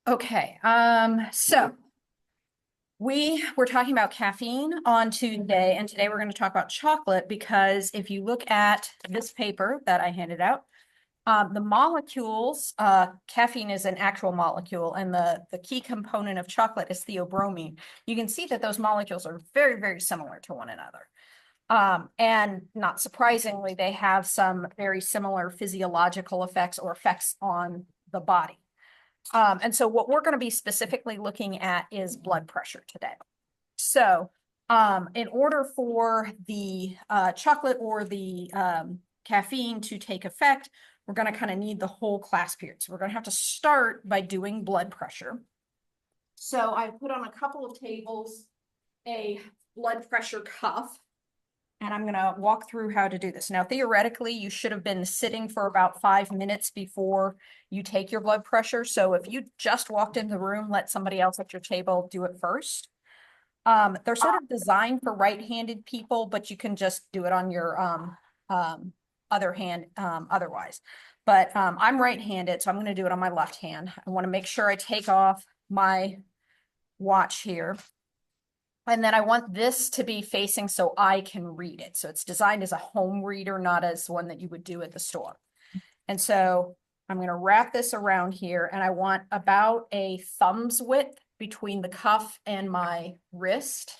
Okay, so we were talking about caffeine on Tuesday, and today we're going to talk about chocolate because if you look at this paper that I handed out, the molecules, caffeine is an actual molecule, and the key component of chocolate is theobromine. You can see that those molecules are very, very similar to one another. And not surprisingly, they have some very similar physiological effects or effects on the body. And so what we're going to be specifically looking at is blood pressure today. So in order for the chocolate or the caffeine to take effect, we're going to kind of need the whole class period. So we're going to have to start by doing blood pressure. So I put on a couple of tables a blood pressure cuff, and I'm going to walk through how to do this. Now, theoretically, you should have been sitting for about 5 minutes before you take your blood pressure. So if you just walked into the room, let somebody else at your table do it first. They're sort of designed for right-handed people, but you can just do it on your other hand otherwise. But I'm right-handed, so I'm going to do it on my left hand. I want to make sure I take off my watch here. And then I want this to be facing so I can read it. So it's designed as a home reader, not as one that you would do at the store. And so I'm going to wrap this around here, and I want about a thumb's width between the cuff and my wrist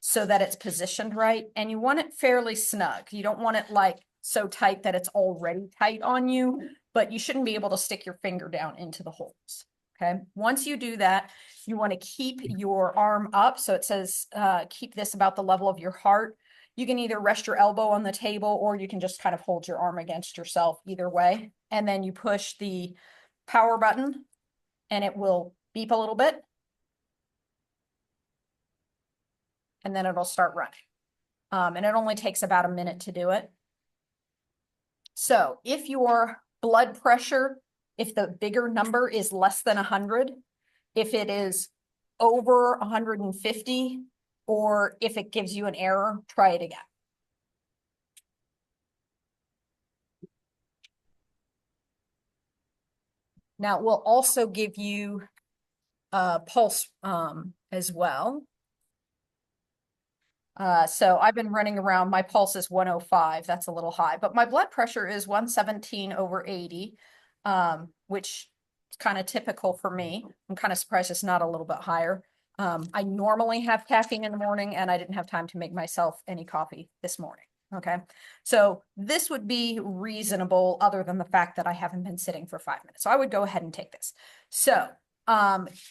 so that it's positioned right. And you want it fairly snug. You don't want it like so tight that it's already tight on you, but you shouldn't be able to stick your finger down into the holes. Okay. Once you do that, you want to keep your arm up. So it says keep this about the level of your heart. You can either rest your elbow on the table or you can just kind of hold your arm against yourself either way. And then you push the power button and it will beep a little bit. And then it'll start running. And it only takes about a minute to do it. So if your blood pressure, if the bigger number is less than 100, if it is over 150, or if it gives you an error, try it again. Now, it will also give you a pulse as well. So I've been running around, my pulse is 105, that's a little high, but my blood pressure is 117/80, which is kind of typical for me. I'm kind of surprised it's not a little bit higher. I normally have caffeine in the morning and I didn't have time to make myself any coffee this morning. Okay, so this would be reasonable other than the fact that I haven't been sitting for 5 minutes. So I would go ahead and take this. So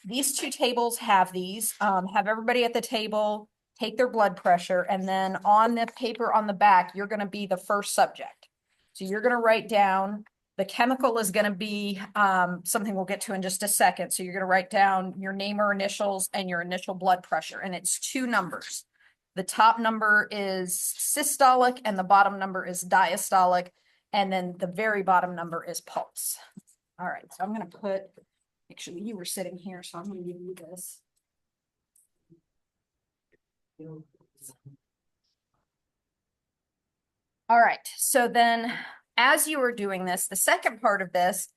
these two tables have these, have everybody at the table take their blood pressure, and then on the paper on the back, you're going to be the first subject. So you're going to write down, the chemical is going to be something we'll get to in just a second. So you're going to write down your name or initials and your initial blood pressure, and it's 2 numbers. The top number is systolic and the bottom number is diastolic, and then the very bottom number is pulse. All right, so I'm going to put, actually you were sitting here, so I'm going to give you this. All right, so then as you are doing this, the second part of this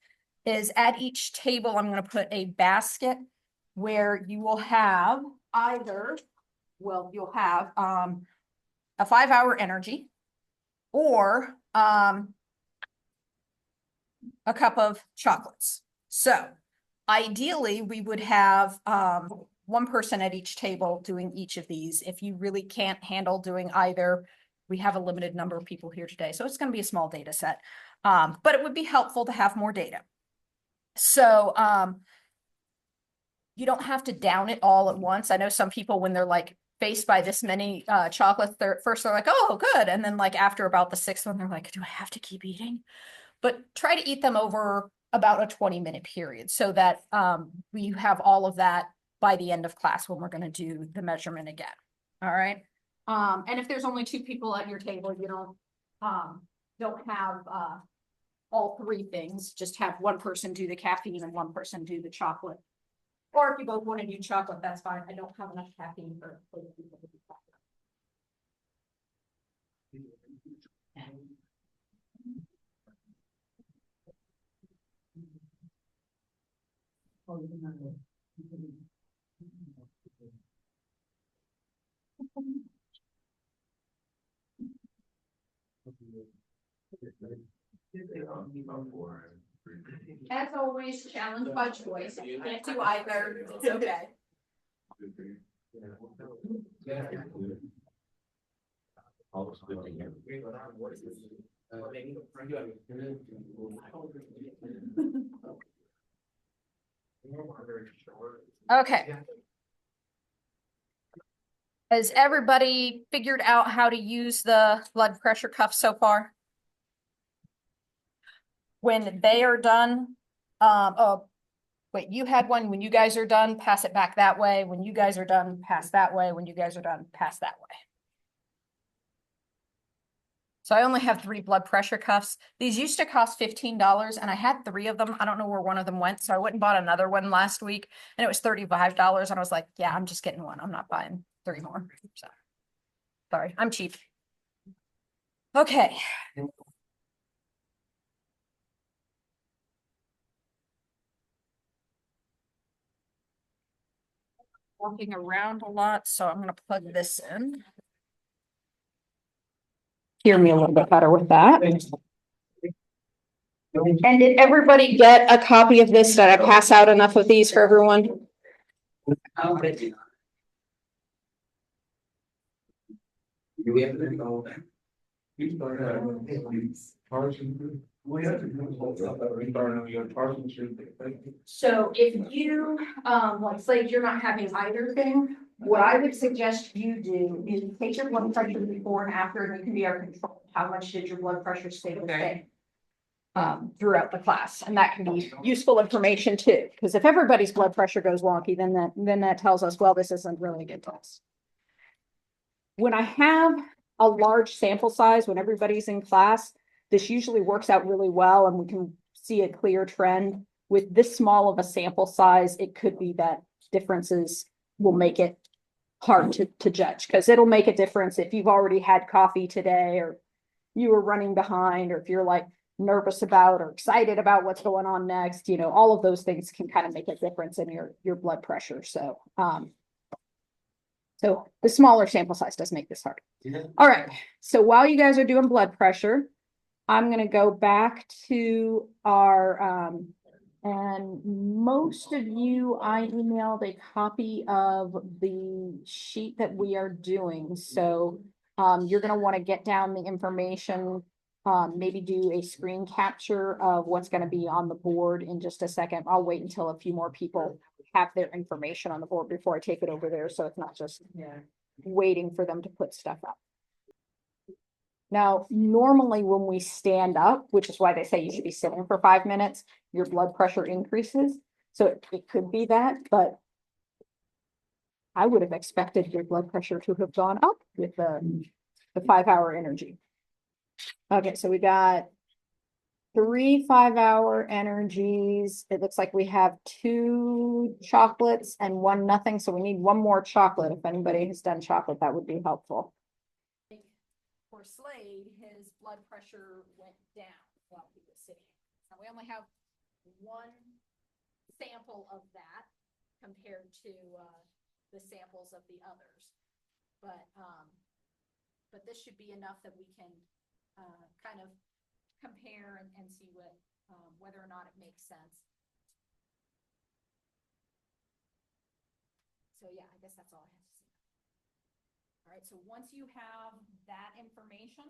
is at each table, I'm going to put a basket where you will have either, well, you'll have a 5-hour energy or a cup of chocolates. So ideally, we would have one person at each table doing each of these. If you really can't handle doing either, we have a limited number of people here today, so it's going to be a small data set, but it would be helpful to have more data. So you don't have to down it all at once. I know some people, when they're like faced by this many chocolates, first they're like, oh, good. And then like after about the 6th one, they're like, do I have to keep eating? But try to eat them over about a 20-minute period so that we have all of that by the end of class when we're going to do the measurement again. All right. And if there's only 2 people at your table, you don't have all 3 things. Just have one person do the caffeine and one person do the chocolate. Or if you both want to do chocolate, that's fine. I don't have enough caffeine for people to do chocolate. As always, challenge by choice. If you can't do either, it's okay. Okay. Has everybody figured out how to use the blood pressure cuff so far? When they are done, oh, wait, you had one. When you guys are done, pass it back that way. When you guys are done, pass that way. When you guys are done, pass that way. So I only have 3 blood pressure cuffs. These used to cost $15 and I had 3 of them. I don't know where one of them went. So I went and bought another one last week and it was $35. And I was like, yeah, I'm just getting one. I'm not buying 3 more. So sorry, I'm cheap. Okay. Walking around a lot, so I'm going to plug this in. Hear me a little bit better with that. And did everybody get a copy of this? Did I pass out enough of these for everyone? So if you, like say you're not having either thing, what I would suggest you do is take your blood pressure before and after, and you can be our control. How much did your blood pressure stay the same? Throughout the class, and that can be useful information too, because if everybody's blood pressure goes wonky, then that tells us, well, this isn't really a good test. When I have a large sample size, when everybody's in class, this usually works out really well and we can see a clear trend. With this small of a sample size, it could be that differences will make it hard to judge, because it'll make a difference if you've already had coffee today, or you were running behind, or if you're like nervous about or excited about what's going on next. You know, all of those things can kind of make a difference in your blood pressure. So so the smaller sample size does make this hard. All right, so while you guys are doing blood pressure, I'm going to go back to our and most of you, I emailed a copy of the sheet that we are doing. So you're going to want to get down the information, maybe do a screen capture of what's going to be on the board in just a second. I'll wait until a few more people have their information on the board before I take it over there. So it's not just waiting for them to put stuff up. Now, normally when we stand up, which is why they say you should be sitting for 5 minutes, your blood pressure increases. So it could be that, but I would have expected your blood pressure to have gone up with the 5-hour energy. Okay, so we got 3 5-hour energies. It looks like we have 2 chocolates and 1 nothing. So we need 1 more chocolate. If anybody has done chocolate, that would be helpful. For Slade, his blood pressure went down while he was sitting. So we only have 1 sample of that compared to the samples of the others. But this should be enough that we can kind of compare and see what whether or not it makes sense. So yeah, I guess that's all I have to say. All right, so once you have that information,